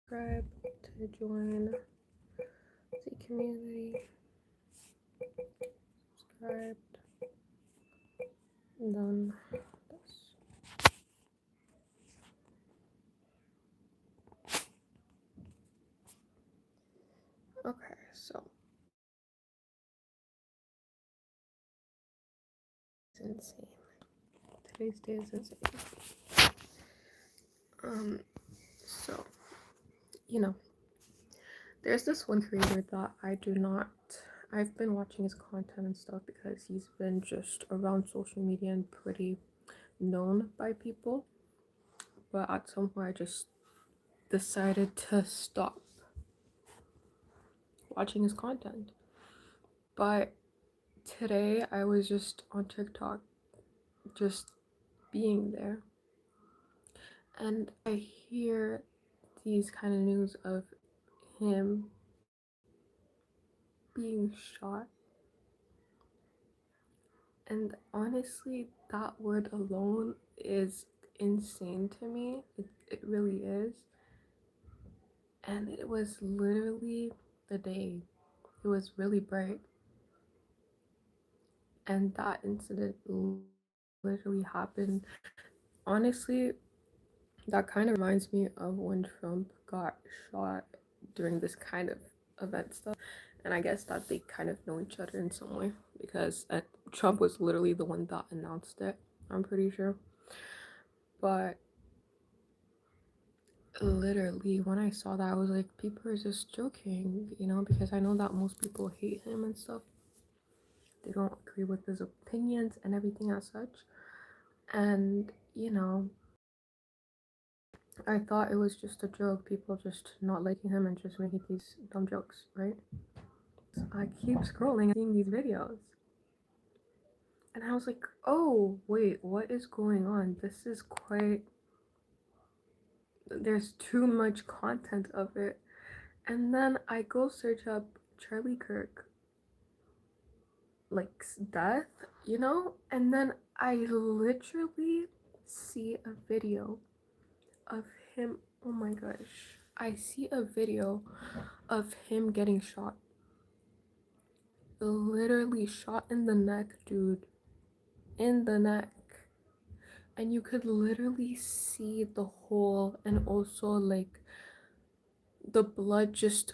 Subscribe to join the community. Subscribed. Done this. Okay, so it's insane. Today's day is insane. So there's this one creator that I've been watching his content and stuff because he's been just around social media and pretty known by people. But at some point, I just decided to stop watching his content. But today, I was just on TikTok, just being there, and I hear these kind of news of him being shot. And honestly, that word alone is insane to me. It really is. And it was literally the day. It was really bright. And that incident literally happened. Honestly, that kind of reminds me of when Trump got shot during this kind of event stuff. And I guess that they kind of know each other in some way because Trump was literally the one that announced it, I'm pretty sure. But literally, when I saw that, I was like, people are just joking, because I know that most people hate him and stuff. They don't agree with his opinions and everything as such. And, I thought it was just a joke, people just not liking him and just making these dumb jokes, right? I keep scrolling and seeing these videos. And I was like, oh, wait, what is going on? This is quite. There's too much content of it. And then I go search up Charlie Kirk, like, death, And then I literally see a video of him. Oh my gosh. I see a video of him getting shot. Literally shot in the neck, dude. In the neck. And you could literally see the hole and also like the blood just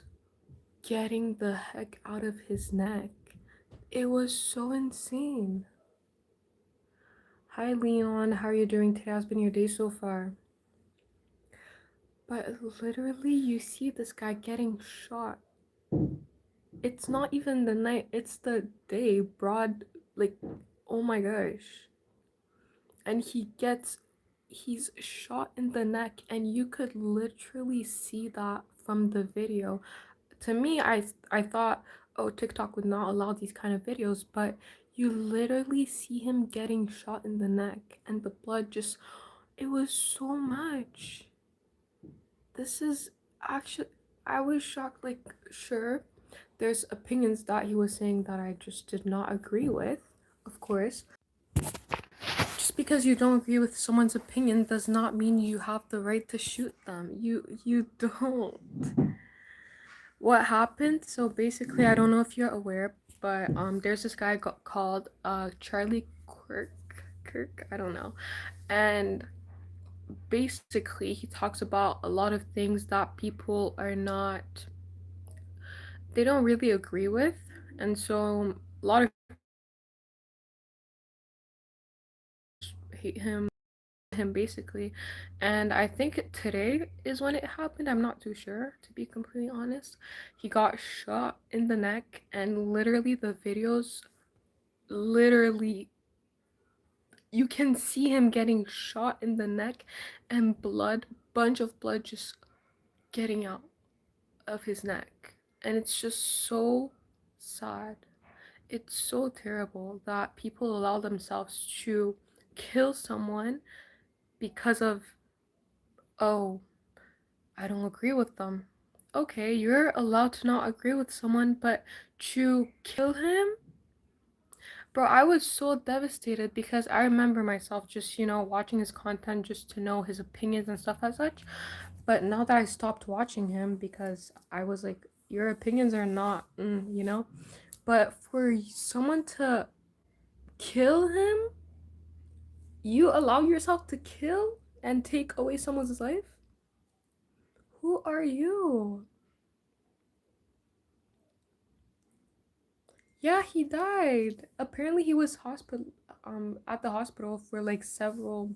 getting the heck out of his neck. It was so insane. Hi Leon, how are you doing today? How's been your day so far? But literally, you see this guy getting shot. It's not even the night, it's the day, broad, like, oh my gosh. And he's shot in the neck, and you could literally see that from the video. To me, I thought, oh, TikTok would not allow these kind of videos, but you literally see him getting shot in the neck, and the blood just, it was so much. This is actually, I was shocked. Like, sure, there's opinions that he was saying that I just did not agree with, of course. Just because you don't agree with someone's opinion does not mean you have the right to shoot them. You don't. What happened? So basically, I don't know if you're aware, but there's this guy called Charlie Kirk, I don't know, and basically he talks about a lot of things that people are not, they don't really agree with, and so a lot of hate him basically. And I think today is when it happened. I'm not too sure, to be completely honest. He got shot in the neck, and literally the videos, literally, you can see him getting shot in the neck and blood, bunch of blood just getting out of his neck. And it's just so sad. It's so terrible that people allow themselves to kill someone because of, oh, I don't agree with them. Okay, you're allowed to not agree with someone, but to kill him? Bro, I was so devastated because I remember myself just, watching his content just to know his opinions and stuff as such. But now that I stopped watching him because I was like, your opinions are not, you know? But for someone to kill him, you allow yourself to kill and take away someone's life? Who are you? Yeah, he died. Apparently he was hospital at the hospital for like several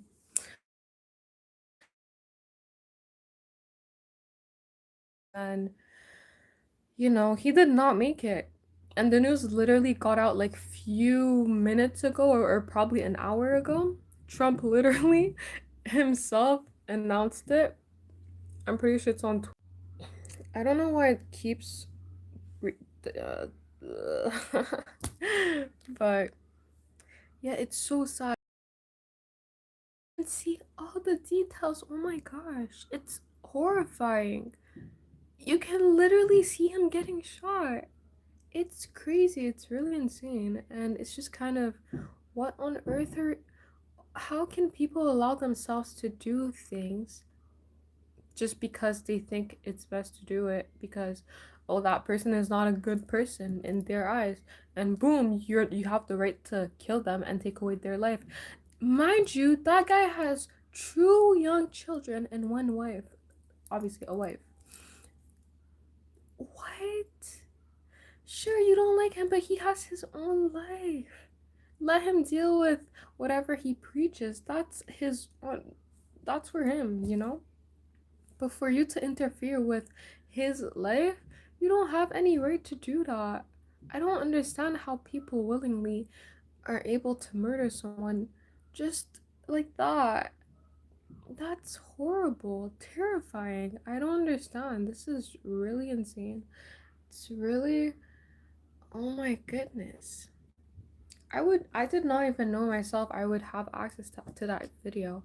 and he did not make it. And the news literally got out like few minutes ago or probably an hour ago. Trump literally himself announced it. I'm pretty sure it's on I don't know why it keeps re- uh, but yeah, it's so sad. And see all the details. Oh my gosh, it's horrifying. You can literally see him getting shot. It's crazy. It's really insane. And it's just kind of what on earth are. How can people allow themselves to do things just because they think it's best to do it? Because, oh, that person is not a good person in their eyes. And boom, you have the right to kill them and take away their life. Mind you, that guy has two young children and one wife. Obviously, a wife. What? Sure, you don't like him, but he has his own life. Let him deal with whatever he preaches. That's his own. That's for him. But for you to interfere with his life, you don't have any right to do that. I don't understand how people willingly are able to murder someone just like that. That's horrible, terrifying. I don't understand. This is really insane. It's really, oh my goodness. I did not even know myself I would have access to that video,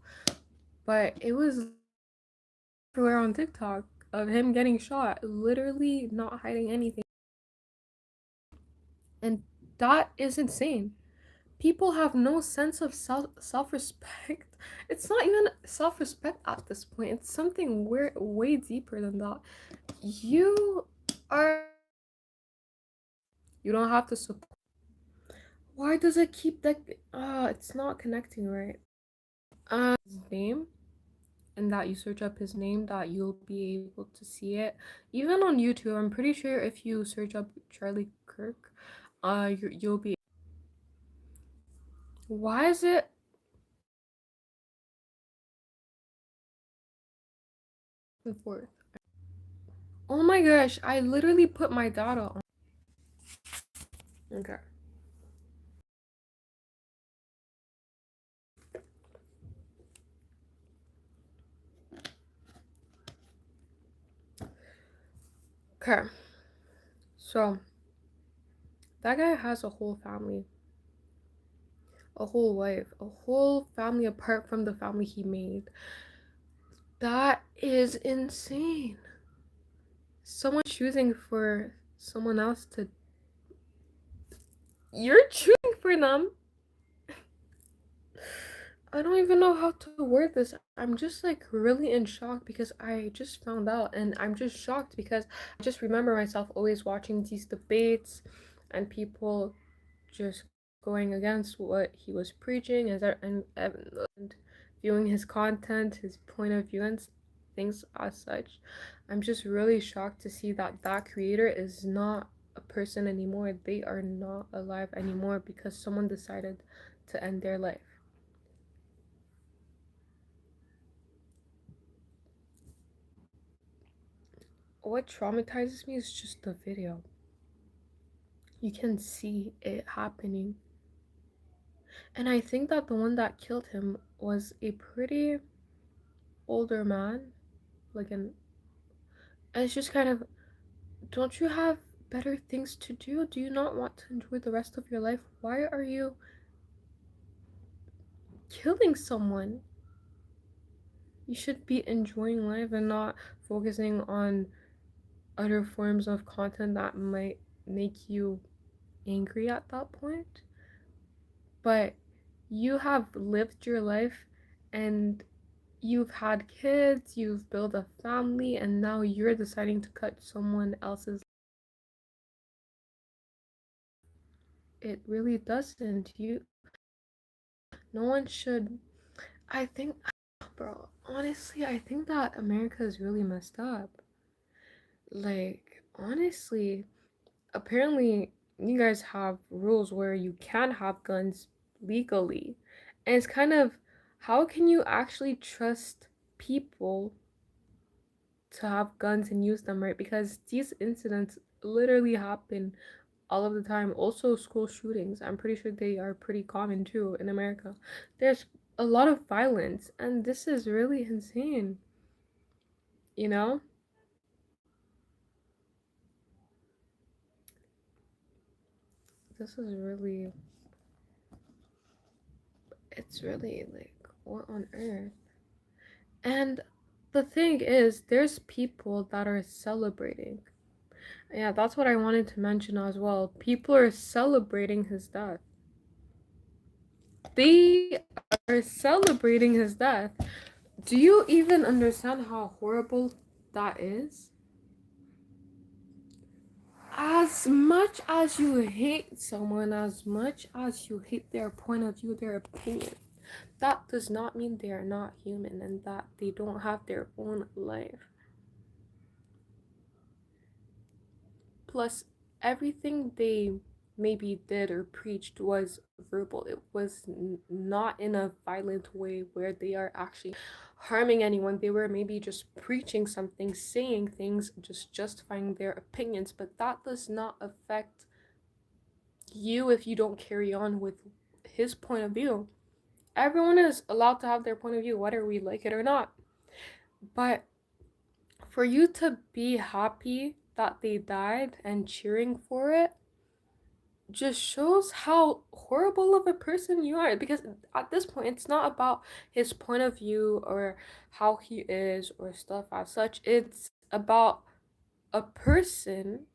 but it was everywhere on TikTok of him getting shot, literally not hiding anything. And that is insane. People have no sense of self-respect. It's not even self-respect at this point. It's something way deeper than that. You are you don't have to support. Why does it keep that it's not connecting right. His name and that you search up his name that you'll be able to see it. Even on YouTube, I'm pretty sure if you search up Charlie Kirk, you'll be why is it and forth? Oh my gosh, I literally put my data on. Okay. Okay. So that guy has a whole family, a whole wife, a whole family apart from the family he made. That is insane. Someone choosing for someone else to. You're choosing for them. I don't even know how to word this. I'm just like really in shock because I just found out, and I'm just shocked because I just remember myself always watching these debates and people just going against what he was preaching and viewing his content, his point of view, and things as such. I'm just really shocked to see that that creator is not a person anymore. They are not alive anymore because someone decided to end their life. What traumatizes me is just the video. You can see it happening. And I think that the one that killed him was a pretty older man. Like an and it's just kind of don't you have better things to do? Do you not want to enjoy the rest of your life? Why are you killing someone? You should be enjoying life and not focusing on other forms of content that might make you angry at that point. But you have lived your life and you've had kids, you've built a family, and now you're deciding to cut someone else's. It really doesn't. No one should. I think, bro, honestly, I think that America is really messed up. Like, honestly, apparently, you guys have rules where you can have guns legally. And it's kind of, how can you actually trust people to have guns and use them, right? Because these incidents literally happen all of the time. Also, school shootings. I'm pretty sure they are pretty common too in America. There's a lot of violence, and this is really insane, you know? This is really, it's really like, what on earth? And the thing is, there's people that are celebrating. Yeah, that's what I wanted to mention as well. People are celebrating his death. They are celebrating his death. Do you even understand how horrible that is? As much as you hate someone, as much as you hate their point of view, their opinion, that does not mean they are not human and that they don't have their own life. Plus, everything they maybe did or preached was verbal. It was not in a violent way where they are actually harming anyone. They were maybe just preaching something, saying things, just justifying their opinions, but that does not affect you if you don't carry on with his point of view. Everyone is allowed to have their point of view, whether we like it or not. But for you to be happy that they died and cheering for it just shows how horrible of a person you are, because at this point it's not about his point of view or how he is or stuff as such. It's about a person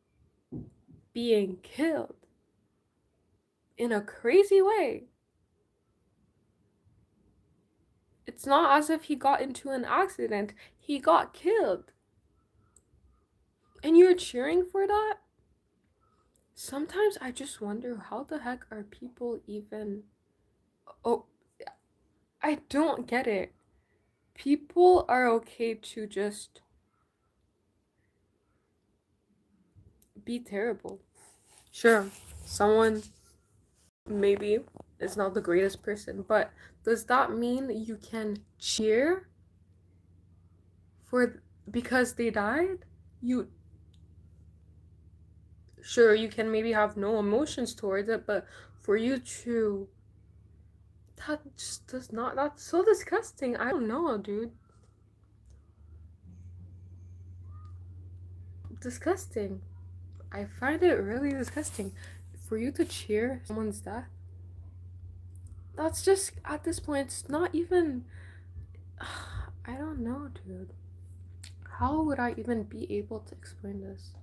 being killed in a crazy way. It's not as if he got into an accident, he got killed, and you're cheering for that. Sometimes I just wonder, how the heck are people even. Oh, I don't get it. People are okay to just be terrible. Sure, someone maybe is not the greatest person, but does that mean you can cheer for because they died? You sure you can maybe have no emotions towards it, but for you to, that just does not, that's so disgusting. I don't know, dude. Disgusting. I find it really disgusting. For you to cheer someone's death, that's just, at this point, it's not even. I don't know, dude. How would I even be able to explain this?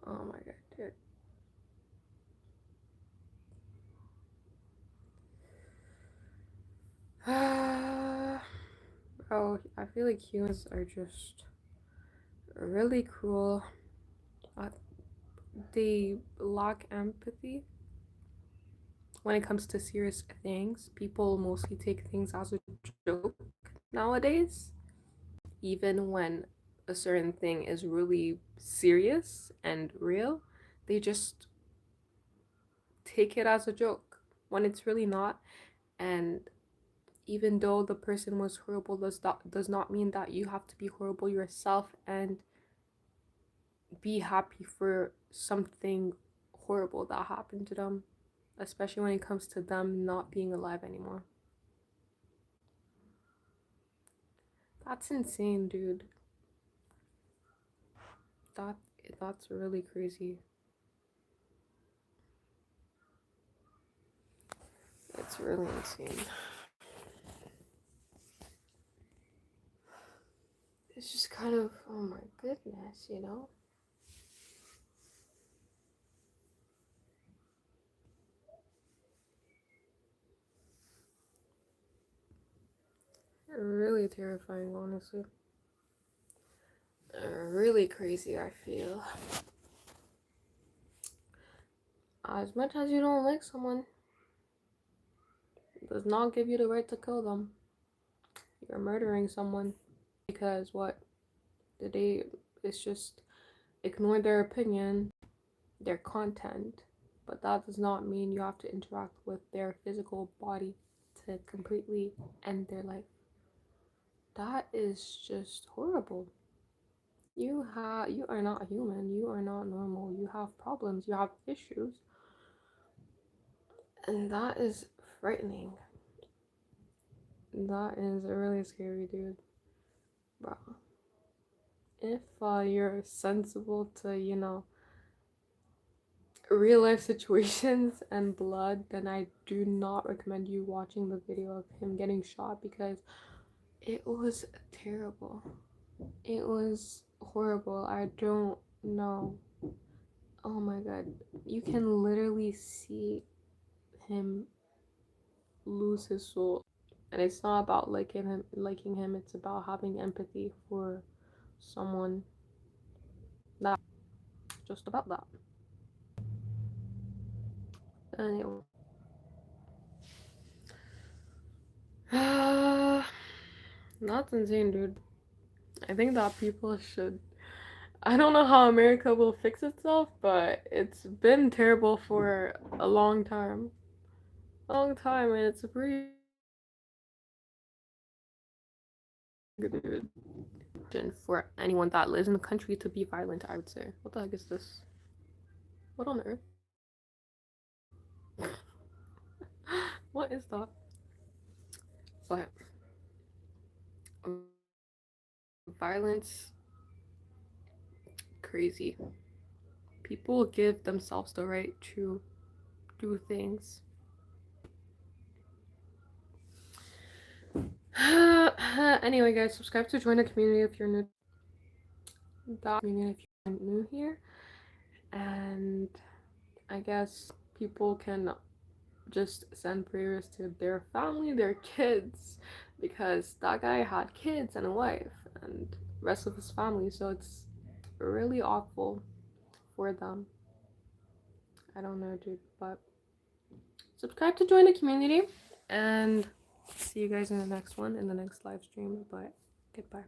Oh my god, dude. Bro, I feel like humans are just really cruel. Uh, they lack empathy when it comes to serious things. People mostly take things as a joke nowadays, even when a certain thing is really serious and real. They just take it as a joke when it's really not. And even though the person was horrible, does not mean that you have to be horrible yourself and be happy for something horrible that happened to them, especially when it comes to them not being alive anymore. That's insane, dude. That that's really crazy. It's really insane. It's just kind of, oh my goodness, you know? really terrifying, honestly. Really crazy, I feel. As much as you don't like someone, it does not give you the right to kill them. You're murdering someone because what? Did they? It's just ignore their opinion, their content, but that does not mean you have to interact with their physical body to completely end their life. That is just horrible. You are not human. You are not normal. You have problems. You have issues, and that is frightening. That is really scary, dude. Bro, if you're sensible to, real life situations and blood, then I do not recommend you watching the video of him getting shot because it was terrible. It was horrible. I don't know. Oh my god. You can literally see him lose his soul. And it's not about liking him, it's about having empathy for someone. That just about that. Anyway. That's insane, dude. I think that people should. I don't know how America will fix itself, but it's been terrible for a long time. A long time, and it's a pretty good for anyone that lives in the country to be violent, I would say. What the heck is this? What on earth? What is that? But violence, crazy. People give themselves the right to do things. Anyway, guys, subscribe to join the community if you're new. That community if you're new here, and I guess people can just send prayers to their family, their kids, because that guy had kids and a wife and rest of his family, so it's really awful for them. I don't know, dude, but subscribe to join the community and see you guys in the next one, in the next live stream. But goodbye.